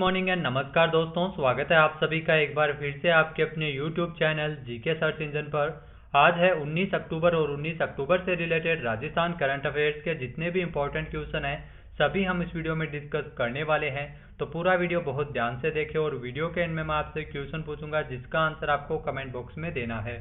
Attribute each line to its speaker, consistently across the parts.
Speaker 1: Morning and नमस्कार दोस्तों, स्वागत है आप सभी का एक बार फिर से आपके अपने YouTube channel GK search engine पर। आज है 19 अक्टूबर और 19 अक्टूबर से रिलेटेड राजस्थान करंट अफेयर्स के जितने भी इंपॉर्टेंट क्वेश्चन हैं सभी हम इस वीडियो में डिस्कस करने वाले हैं। तो पूरा वीडियो बहुत ध्यान से देखें और वीडियो के एंड में मैं आपसे क्वेश्चन पूछूंगा जिसका आंसर आपको कमेंट बॉक्स में देना है।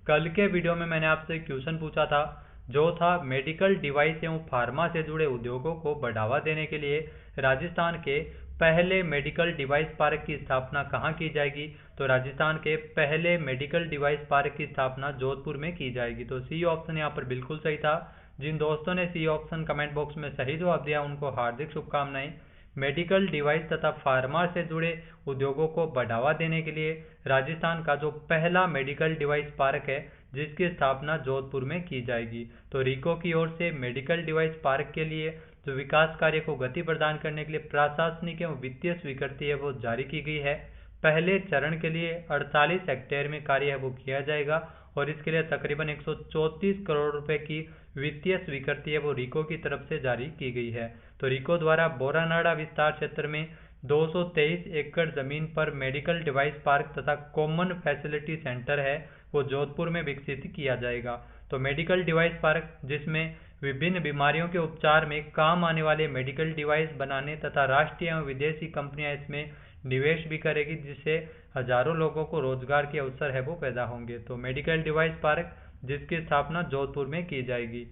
Speaker 1: कल के वीडियो में मैंने आपसे क्वेश्चन पूछा था जो था मेडिकल डिवाइस एवं फार्मा से जुड़े उद्योगों को बढ़ावा देने के लिए राजस्थान के पहले मेडिकल डिवाइस पार्क की स्थापना कहाँ की जाएगी। तो राजस्थान के पहले मेडिकल डिवाइस पार्क की स्थापना जोधपुर में की जाएगी। तो सी ऑप्शन यहाँ पर बिल्कुल सही था। जिन दोस्तों ने सी ऑप्शन कमेंट बॉक्स में सही जवाब दिया उनको हार्दिक शुभकामनाएं। मेडिकल डिवाइस तथा फार्मा से जुड़े उद्योगों को बढ़ावा देने के लिए राजस्थान का जो पहला मेडिकल डिवाइस पार्क है जिसकी स्थापना जोधपुर में की जाएगी। तो रिको की ओर से मेडिकल डिवाइस पार्क के लिए जो विकास कार्य को गति प्रदान करने के लिए प्रशासनिक एवं वित्तीय स्वीकृति है वो जारी की गई है। पहले चरण के लिए 48 हेक्टेयर में कार्य है वो किया जाएगा और इसके लिए तकरीबन 134 करोड़ रुपए की वित्तीय स्वीकृति है वो रिको की तरफ से जारी की गई है। तो रिको द्वारा बोरानाड़ा विस्तार क्षेत्र में 223 एकड़ जमीन पर मेडिकल डिवाइस पार्क तथा कॉमन फैसिलिटी सेंटर है वो जोधपुर में विकसित किया जाएगा। तो मेडिकल डिवाइस पार्क जिसमें विभिन्न बीमारियों के उपचार में काम आने वाले मेडिकल डिवाइस बनाने तथा राष्ट्रीय एवं विदेशी कंपनियां इसमें निवेश भी करेगी जिससे हजारों लोगों को रोजगार के अवसर है वो पैदा होंगे। तो मेडिकल डिवाइस पार्क जिसकी स्थापना जोधपुर में की जाएगी।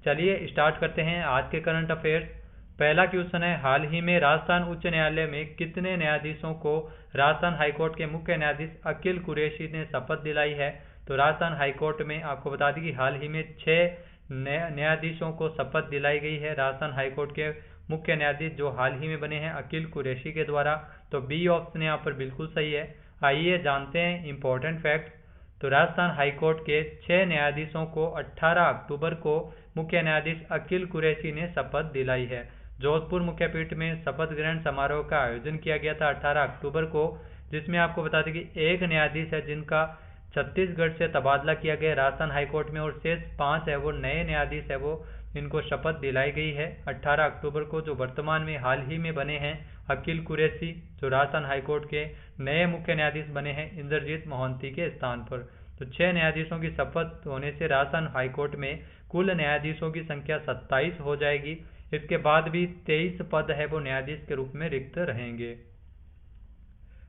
Speaker 1: चलिए स्टार्ट करते हैं आज के करंट अफेयर्स। पहला क्वेश्चन है, हाल ही में राजस्थान उच्च न्यायालय में कितने न्यायाधीशों को राजस्थान हाईकोर्ट के मुख्य न्यायाधीश अकील कुरैशी ने शपथ दिलाई है। तो राजस्थान हाईकोर्ट में आपको बता दें कि हाल ही में 6 न्यायाधीशों को शपथ दिलाई गई है। राजस्थान हाईकोर्ट के मुख्य न्यायाधीश जो हाल ही में बने हैं अकील कुरैशी के द्वारा। तो बी ऑप्शन यहाँ पर बिल्कुल सही है। आइए जानते हैं इंपॉर्टेंट फैक्ट। तो राजस्थान हाईकोर्ट के 6 न्यायाधीशों को 18 अक्टूबर को मुख्य न्यायाधीश अकील कुरैशी ने शपथ दिलाई है। जोधपुर मुख्यपीठ में शपथ ग्रहण समारोह का आयोजन किया गया था 18 अक्टूबर को, जिसमें आपको बता दें कि एक न्यायाधीश है जिनका छत्तीसगढ़ से तबादला किया गया राजस्थान हाईकोर्ट में और शेष 5 है वो नए न्यायाधीश है वो इनको शपथ दिलाई गई है 18 अक्टूबर को, जो वर्तमान में हाल ही में बने हैं अकील कुरैशी जो राजस्थान हाईकोर्ट के नए मुख्य न्यायाधीश बने हैं इंद्रजीत मोहंती के स्थान पर। तो 6 न्यायाधीशों की शपथ होने से राजस्थान हाईकोर्ट में कुल न्यायाधीशों की संख्या 27 हो जाएगी। इसके बाद भी 23 पद है वो न्यायाधीश के रूप में रिक्त रहेंगे।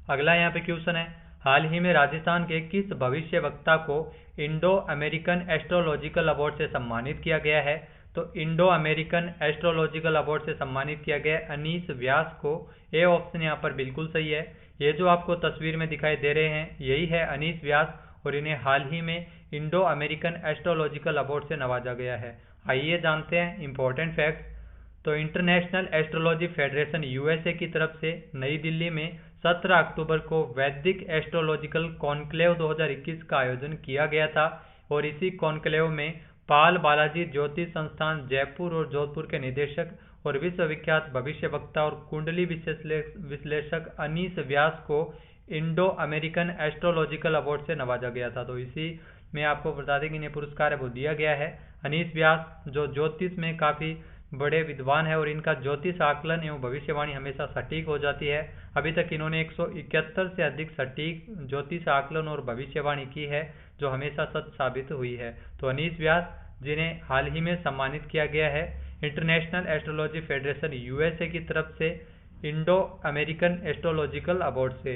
Speaker 1: अगला यहाँ पे क्वेश्चन है, हाल ही में राजस्थान के किस भविष्य वक्ता को इंडो अमेरिकन एस्ट्रोलॉजिकल अवार्ड से सम्मानित किया गया है। तो इंडो अमेरिकन एस्ट्रोलॉजिकल अवार्ड से सम्मानित किया गया अनीस व्यास को। ए ऑप्शन यहाँ पर बिल्कुल सही है। ये जो आपको तस्वीर में दिखाई दे रहे हैं यही है अनीस व्यास और इन्हें हाल ही में इंडो अमेरिकन एस्ट्रोलॉजिकल अवार्ड से नवाजा गया है। आइए जानते हैं इंपॉर्टेंट फैक्ट। तो इंटरनेशनल एस्ट्रोलॉजी फेडरेशन यूएसए की तरफ से नई दिल्ली में 17 अक्टूबर को वैदिक एस्ट्रोलॉजिकल कॉन्क्लेव 2021 का आयोजन किया गया था और इसी कॉन्क्लेव में पाल बालाजी ज्योतिष संस्थान जयपुर और जोधपुर के निदेशक और विश्वविख्यात भविष्य वक्ता और कुंडली विश्लेषक अनीस व्यास को इंडो अमेरिकन एस्ट्रोलॉजिकल अवार्ड से नवाजा गया था। तो इसी में आपको बता दें कि इन्हें पुरस्कार है वो दिया गया है। अनीस व्यास जो ज्योतिष में काफ़ी बड़े विद्वान है और इनका ज्योतिष आकलन एवं भविष्यवाणी हमेशा सटीक हो जाती है। अभी तक इन्होंने 171 से अधिक सटीक ज्योतिष आकलन और भविष्यवाणी की है जो हमेशा सच साबित हुई है। तो अनीस व्यास जिन्हें हाल ही में सम्मानित किया गया है इंटरनेशनल एस्ट्रोलॉजी फेडरेशन यूएसए की तरफ से इंडो अमेरिकन एस्ट्रोलॉजिकल अवार्ड से।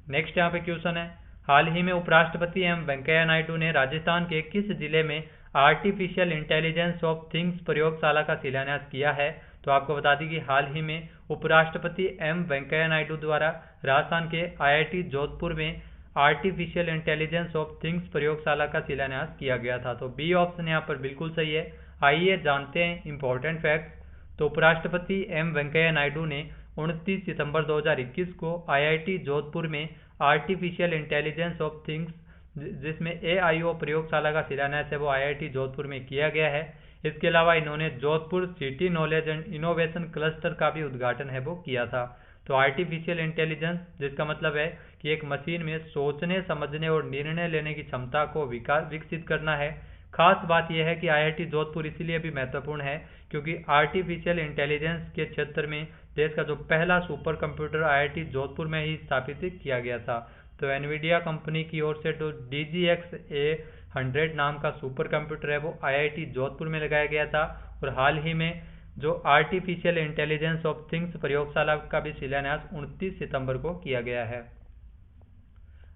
Speaker 1: नेक्स्ट यहाँ पे क्वेश्चन है, हाल ही में उपराष्ट्रपति एम वेंकैया नायडू ने राजस्थान के किस जिले में आर्टिफिशियल इंटेलिजेंस ऑफ थिंग्स प्रयोगशाला का शिलान्यास किया है। तो आपको बता दें कि हाल ही में उपराष्ट्रपति एम वेंकैया नायडू द्वारा राजस्थान के आईआईटी जोधपुर में आर्टिफिशियल इंटेलिजेंस ऑफ थिंग्स प्रयोगशाला का शिलान्यास किया गया था। तो बी ऑप्शन यहाँ पर बिल्कुल सही है। आइए जानते हैं इंपॉर्टेंट फैक्ट। तो उपराष्ट्रपति एम वेंकैया नायडू ने 29 सितंबर 2021 को आईआईटी जोधपुर में आर्टिफिशियल इंटेलिजेंस ऑफ थिंग्स जिसमें एआईओ प्रयोगशाला का शिलान्यास है वो आईआईटी जोधपुर में किया गया है। इसके अलावा इन्होंने Jodhpur city knowledge and innovation cluster का भी उद्घाटन है वो किया था। तो आर्टिफिशियल इंटेलिजेंस जिसका मतलब है कि एक मशीन में सोचने समझने और निर्णय लेने की क्षमता को विकसित करना है। खास बात यह है कि आईआईटी जोधपुर इसीलिए भी महत्वपूर्ण है क्योंकि आर्टिफिशियल इंटेलिजेंस के क्षेत्र में देश का जो पहला सुपर कंप्यूटर IIT जोधपुर में ही स्थापित किया गया था। तो एनवीडिया कंपनी की ओर से जो DGX A100 नाम का सुपर कंप्यूटर है वो IIT जोधपुर में लगाया गया था। और हाल ही में जो आर्टिफिशियल इंटेलिजेंस ऑफ थिंग्स प्रयोगशाला का भी शिलान्यास 29 सितंबर को किया गया है।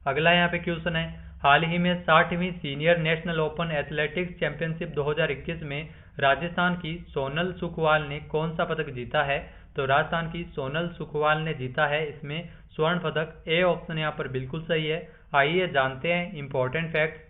Speaker 1: अगला यहाँ पे क्वेश्चन है, हाल ही में 60वीं senior national open athletics championship 2021 में राजस्थान की सोनल सुखवाल ने कौन सा पदक जीता है? तो राजस्थान की सोनल सुखवाल ने जीता है इसमें स्वर्ण पदक। ए ऑप्शन यहाँ पर बिल्कुल सही है। आइए जानते हैं इंपॉर्टेंट फैक्ट्स।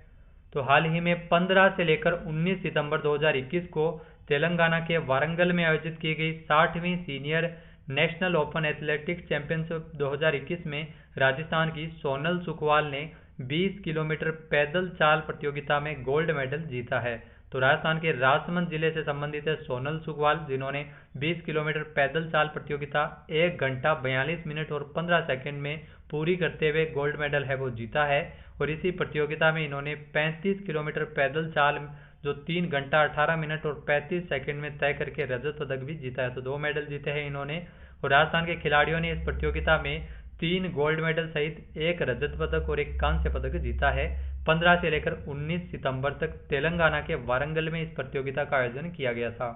Speaker 1: तो हाल ही में 15 से लेकर 19 सितंबर 2021 को तेलंगाना के वारंगल में आयोजित की गई 60वीं senior national open athletics championship 2021 में राजस्थान की सोनल सुखवाल ने 20 किलोमीटर पैदल चाल प्रतियोगिता में गोल्ड मेडल जीता है। तो राजस्थान के राजसमंद जिले से संबंधित है सोनल सुखवाल, जिन्होंने 20 किलोमीटर पैदल चाल प्रतियोगिता 1 घंटा 42 मिनट और 15 सेकंड में पूरी करते हुए गोल्ड मेडल है वो जीता है। और इसी प्रतियोगिता में इन्होंने 35 किलोमीटर पैदल चाल जो 3 घंटा 18 मिनट और 35 सेकंड में तय करके रजत पदक भी जीता है। तो 2 मेडल जीते हैं इन्होंने। और राजस्थान के खिलाड़ियों ने इस प्रतियोगिता में 3 गोल्ड मेडल सहित 1 रजत पदक और 1 कांस्य पदक जीता है। 15 से लेकर 19 सितंबर तक तेलंगाना के वारंगल में इस प्रतियोगिता का आयोजन किया गया था।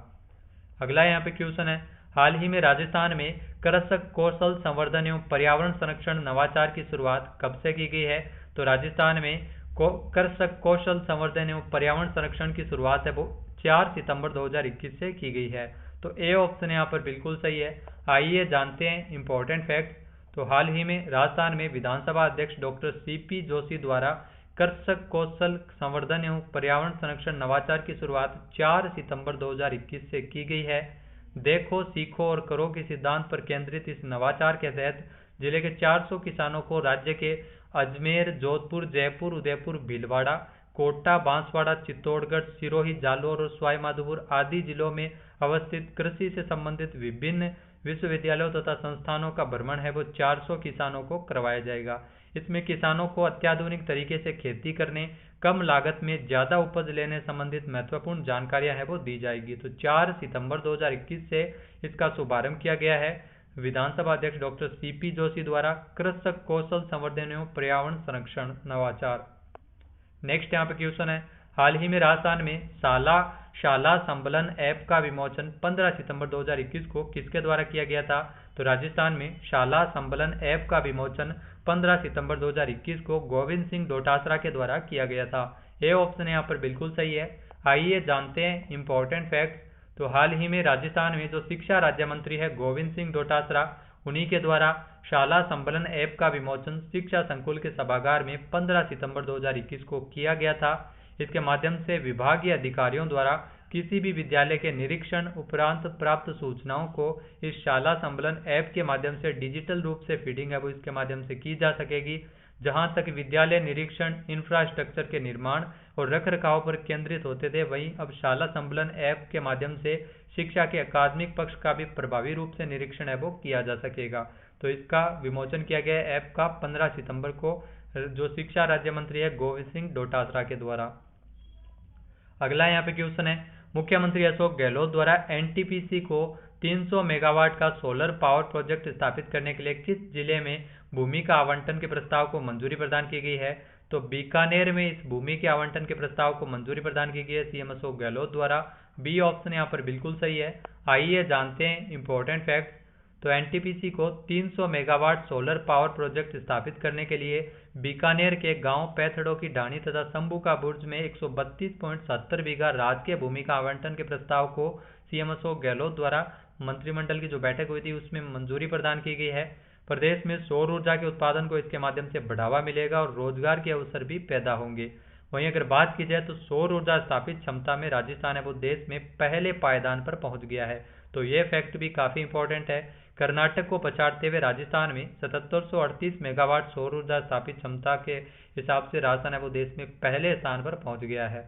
Speaker 1: अगला यहाँ पे क्वेश्चन है, हाल ही में राजस्थान में कृषक कौशल संवर्धन एवं पर्यावरण संरक्षण नवाचार की शुरुआत कब से की गई है? तो राजस्थान में कृषक कौशल संवर्धन एवं पर्यावरण संरक्षण की शुरुआत है वो 4 सितंबर 2021 से की गई है। तो ए ऑप्शन यहाँ पर बिल्कुल सही है। आइए जानते हैं इंपॉर्टेंट फैक्ट्स। तो हाल ही में राजस्थान में विधानसभा अध्यक्ष डॉक्टर CP जोशी द्वारा कृषक कौशल संवर्धन एवं पर्यावरण संरक्षण नवाचार की शुरुआत 4 सितंबर 2021 से की गई है। देखो, सीखो और करो के सिद्धांत पर केंद्रित इस नवाचार के तहत जिले के 400 किसानों को राज्य के अजमेर, जोधपुर, जयपुर, उदयपुर, भीलवाड़ा, कोटा, बांसवाड़ा, चित्तौड़गढ़, सिरोही, जालोर और सवाई माधोपुर आदि जिलों में अवस्थित कृषि से संबंधित विभिन्न विश्वविद्यालयों तथा संस्थानों का भ्रमण है वो 400 किसानों को करवाया जाएगा। इसमें किसानों को अत्याधुनिक तरीके से खेती करने, कम लागत में ज्यादा उपज लेने संबंधित महत्वपूर्ण जानकारियां है वो दी जाएगी। तो 4 सितंबर 2021 से इसका शुभारंभ किया गया है विधानसभा अध्यक्ष डॉक्टर CP जोशी द्वारा कृषक कौशल संवर्धन एवं पर्यावरण संरक्षण नवाचार। नेक्स्ट यहाँ पे क्वेश्चन है, हाल ही में राजस्थान में शाला संबलन ऐप का विमोचन 15 सितंबर 2021 को किसके द्वारा किया गया था? तो राजस्थान में शाला संबलन ऐप का विमोचन 15 सितंबर 2021 को गोविंद सिंह डोटासरा के द्वारा किया गया था। ए ऑप्शन यहाँ पर बिल्कुल सही है। आइए जानते हैं इंपॉर्टेंट फैक्ट्स। तो हाल ही में राजस्थान में जो शिक्षा राज्य मंत्री है गोविंद सिंह डोटासरा, उन्हीं के द्वारा शाला संबलन ऐप का विमोचन शिक्षा संकुल के सभागार में 15 सितंबर 2021 को किया गया था। इसके माध्यम से विभागीय अधिकारियों द्वारा किसी भी विद्यालय के निरीक्षण उपरांत प्राप्त सूचनाओं को इस शाला संबलन ऐप के माध्यम से डिजिटल रूप से फीडिंग है वो इसके माध्यम से की जा सकेगी। जहां तक विद्यालय निरीक्षण इंफ्रास्ट्रक्चर के निर्माण और रखरखाव पर केंद्रित होते थे, वहीं अब शाला संबलन ऐप के माध्यम से शिक्षा के अकादमिक पक्ष का भी प्रभावी रूप से निरीक्षण है वो किया जा सकेगा। तो इसका विमोचन किया गया ऐप का 15 सितंबर को जो शिक्षा राज्य मंत्री है गोविंद सिंह डोटासरा के द्वारा। अगला यहाँ पे क्वेश्चन है, मुख्यमंत्री अशोक गहलोत द्वारा NTPC को 300 मेगावाट का सोलर पावर प्रोजेक्ट स्थापित करने के लिए किस जिले में भूमि का आवंटन के प्रस्ताव को मंजूरी प्रदान की गई है? तो बीकानेर में इस भूमि के आवंटन के प्रस्ताव को मंजूरी प्रदान की गई है CM अशोक गहलोत द्वारा। बी ऑप्शन यहाँ पर बिल्कुल सही है। आइए जानते हैं इंपॉर्टेंट फैक्ट्स। तो NTPC को 300 मेगावाट सोलर पावर प्रोजेक्ट स्थापित करने के लिए बीकानेर के गांव पैथड़ो की ढाणी तथा शंभू का बुर्ज में 132.70 बीघा राजकीय भूमि का आवंटन के प्रस्ताव को CM अशोक गहलोत द्वारा मंत्रिमंडल की जो बैठक हुई थी उसमें मंजूरी प्रदान की गई है। प्रदेश में सौर ऊर्जा के उत्पादन को इसके माध्यम से बढ़ावा मिलेगा और रोजगार के अवसर भी पैदा होंगे। वहीं अगर बात की जाए तो सौर ऊर्जा स्थापित क्षमता में राजस्थान है वो देश में पहले पायदान पर पहुंच गया है। तो ये फैक्ट भी काफी इंपॉर्टेंट है। कर्नाटक को पछाड़ते हुए राजस्थान में 7738 मेगावाट सौर ऊर्जा स्थापित क्षमता के हिसाब से राजस्थान है वो देश में पहले स्थान पर पहुंच गया है।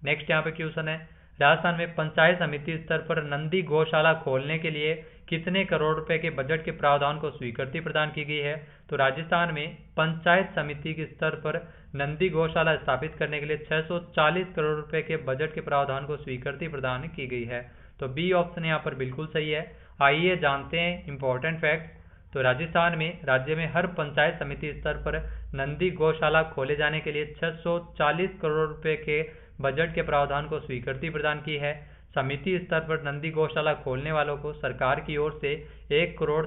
Speaker 1: नेक्स्ट यहाँ पे क्वेश्चन है, राजस्थान में पंचायत समिति स्तर पर नंदी गौशाला खोलने के लिए कितने करोड़ रुपए के बजट के प्रावधान को स्वीकृति प्रदान की गई है? तो राजस्थान में पंचायत समिति के स्तर पर नंदी गौशाला स्थापित करने के लिए 640 करोड़ रुपए के बजट के प्रावधान को स्वीकृति प्रदान की गई है। तो बी ऑप्शन यहाँ पर बिल्कुल सही है। आइए जानते हैं इम्पोर्टेंट फैक्ट। तो राजस्थान में राज्य में हर पंचायत समिति स्तर पर नंदी गौशाला खोले जाने के लिए 640 करोड़ रुपए के बजट के प्रावधान को स्वीकृति प्रदान की है। समिति स्तर पर नंदी गौशाला खोलने वालों को सरकार की ओर से 1,57 करोड़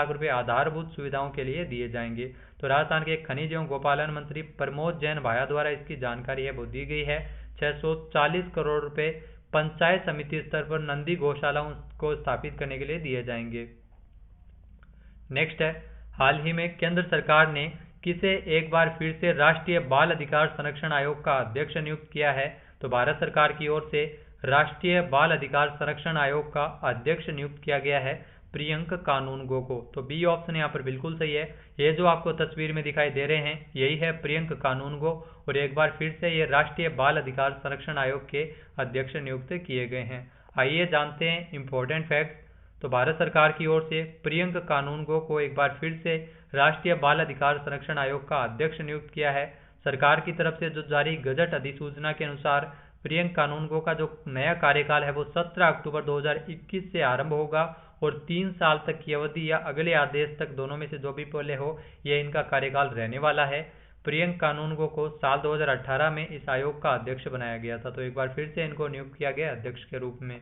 Speaker 1: रुपए आधारभूत सुविधाओं के लिए दिए जाएंगे। तो राजस्थान के खनिज एवं गोपालन मंत्री प्रमोद जैन भाया द्वारा इसकी जानकारी है वो दी गई है। 640 करोड़ रुपए पंचायत समिति स्तर पर नंदी गौशालाओं को स्थापित करने के लिए दिए जाएंगे। नेक्स्ट है, हाल ही में केंद्र सरकार ने किसे एक बार फिर से राष्ट्रीय बाल अधिकार संरक्षण आयोग का अध्यक्ष नियुक्त किया है। तो भारत सरकार की ओर से राष्ट्रीय बाल अधिकार संरक्षण आयोग का अध्यक्ष नियुक्त किया गया है प्रियंक कानूनगो को। तो बी ऑप्शन यहाँ पर बिल्कुल सही है। ये जो आपको तस्वीर में दिखाई दे रहे हैं यही है प्रियंक कानूनगो, और एक बार फिर से ये राष्ट्रीय बाल अधिकार संरक्षण आयोग के अध्यक्ष नियुक्त किए गए हैं। आइए जानते हैं इम्पोर्टेंट फैक्ट। तो भारत सरकार की ओर से प्रियंक कानूनगो को एक बार फिर से राष्ट्रीय बाल अधिकार संरक्षण आयोग का अध्यक्ष नियुक्त किया है। सरकार की तरफ से जो जारी गजट अधिसूचना के अनुसार प्रियंक कानूनगो का जो नया कार्यकाल है वो 17 अक्टूबर 2021 से आरंभ होगा और 3 साल तक की अवधि या अगले आदेश तक दोनों में से जो भी पहले हो यह इनका कार्यकाल रहने वाला है। प्रियंक कानूनगो को साल 2018 में इस आयोग का अध्यक्ष बनाया गया था। तो एक बार फिर से इनको नियुक्त किया गया अध्यक्ष के रूप में।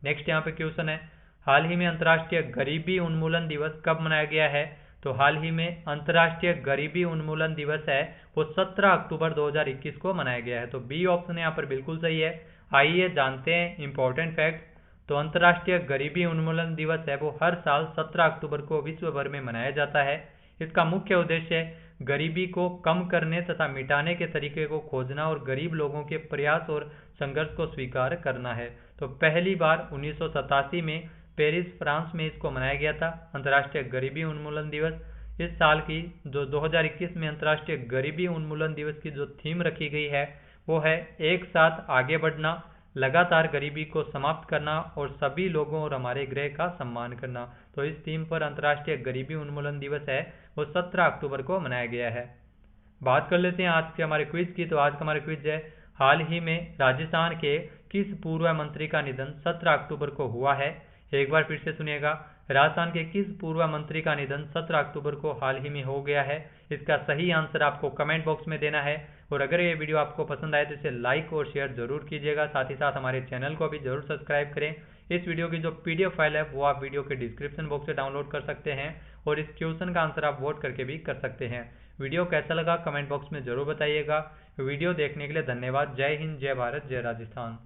Speaker 1: नेक्स्ट यहाँ पे क्वेश्चन है, हाल ही में अंतर्राष्ट्रीय गरीबी उन्मूलन दिवस कब मनाया गया है। तो हाल ही में अंतर्राष्ट्रीय गरीबी उन्मूलन दिवस है वो 17 अक्टूबर 2021 को मनाया गया है। तो बी ऑप्शन यहाँ पर बिल्कुल सही है। आइए जानते हैं इम्पोर्टेंट फैक्ट। तो अंतर्राष्ट्रीय गरीबी उन्मूलन दिवस है वो हर साल 17 अक्टूबर को विश्व भर में मनाया जाता है। इसका मुख्य उद्देश्य गरीबी को कम करने तथा मिटाने के तरीके को खोजना और गरीब लोगों के प्रयास और संघर्ष को स्वीकार करना है। तो पहली बार 1987 में पेरिस फ्रांस में इसको मनाया गया था अंतर्राष्ट्रीय गरीबी उन्मूलन दिवस। इस साल की जो 2021 में अंतर्राष्ट्रीय गरीबी उन्मूलन दिवस की जो थीम रखी गई है वो है एक साथ आगे बढ़ना, लगातार गरीबी को समाप्त करना और सभी लोगों और हमारे ग्रह का सम्मान करना। तो इस थीम पर अंतर्राष्ट्रीय गरीबी उन्मूलन दिवस है वो 17 अक्टूबर को मनाया गया है। बात कर लेते हैं आज के हमारे क्विज की। तो आज का हमारा क्विज है, हाल ही में राजस्थान के किस पूर्व मंत्री का निधन 17 अक्टूबर को हुआ है। एक बार फिर से सुनिएगा, राजस्थान के किस पूर्व मंत्री का निधन 17 अक्टूबर को हाल ही में हो गया है। इसका सही आंसर आपको कमेंट बॉक्स में देना है। और अगर ये वीडियो आपको पसंद आए तो इसे लाइक और शेयर जरूर कीजिएगा। साथ ही साथ हमारे चैनल को भी जरूर सब्सक्राइब करें। इस वीडियो की जो पीडीएफ फाइल है वो आप वीडियो के डिस्क्रिप्शन बॉक्स से डाउनलोड कर सकते हैं और इस क्वेश्चन का आंसर आप वोट करके भी कर सकते हैं। वीडियो कैसा लगा कमेंट बॉक्स में जरूर बताइएगा। वीडियो देखने के लिए धन्यवाद। जय हिंद, जय भारत, जय राजस्थान।